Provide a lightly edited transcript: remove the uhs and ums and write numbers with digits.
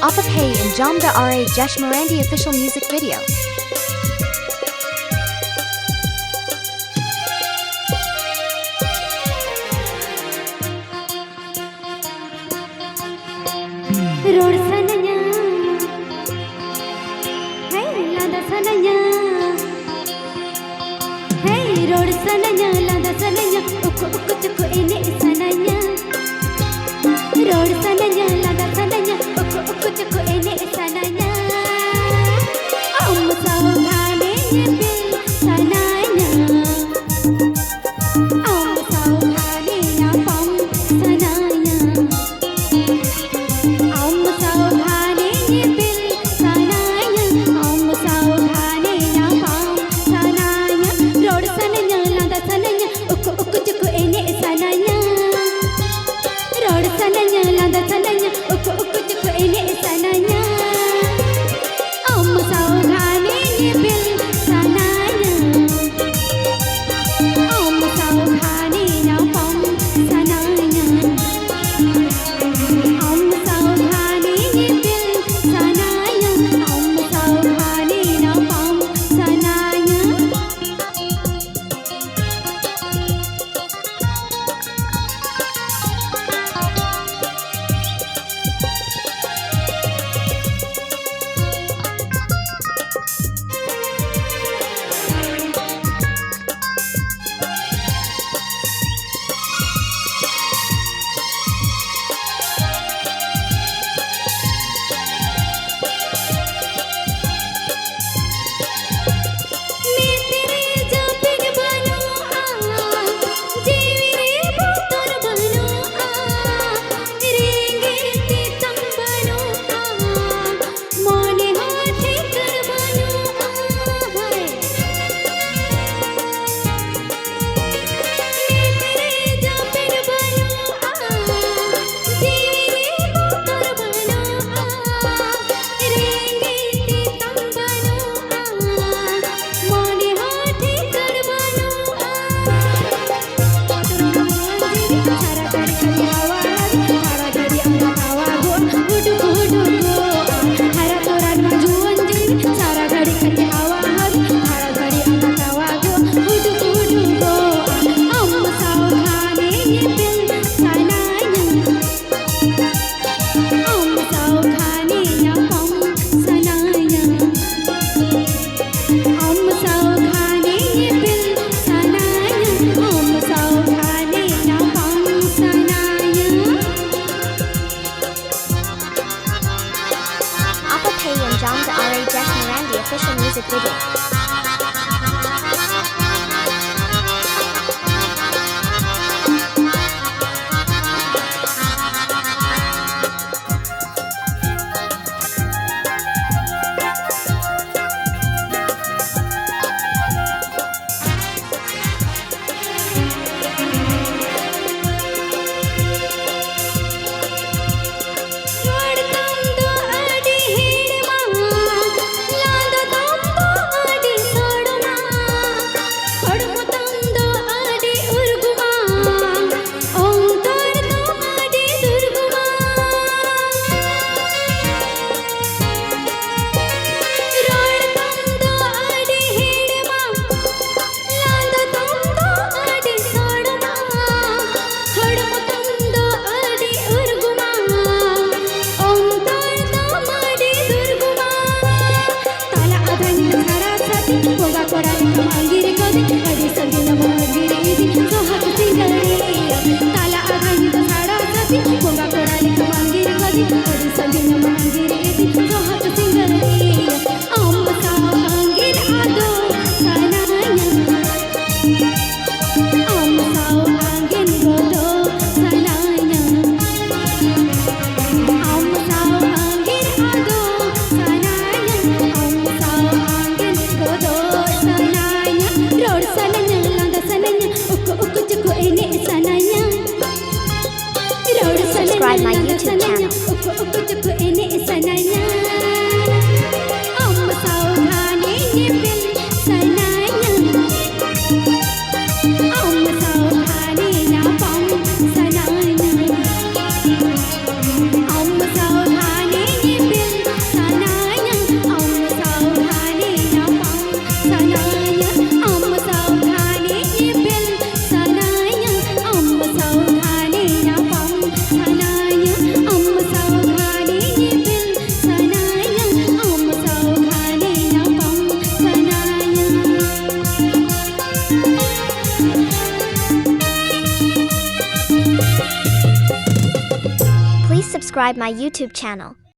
Appa Pay and Jamda Ra Jesh Marandi official music video. Road sananya, hey lada sananya, hey road sananya, lada sananya, uku cuku ini sananya. Road sananya, lada sananya, uku cuku ini sananya. Sau khane bil sananya, sau khane na pom sananya. Sau khane bil sananya, sau khane na pom sananya. Road sananya, lada sananya, uku cuku ini sananya. Road sananya, lada sananya, uku cuku ini sananya. Sau khane bil sananya, sau khane na pom sananya. Sau khane bil sananya, sau khane na pom sananya. Appa Pay and Jamda Ra Jesh Marandi official music video. Subscribe my YouTube channel. Ông sao khá ní saukhanenya pam sanaya amma saukhanenya bil sanaya amma saukhanenya pam sanaya. Please subscribe my YouTube channel.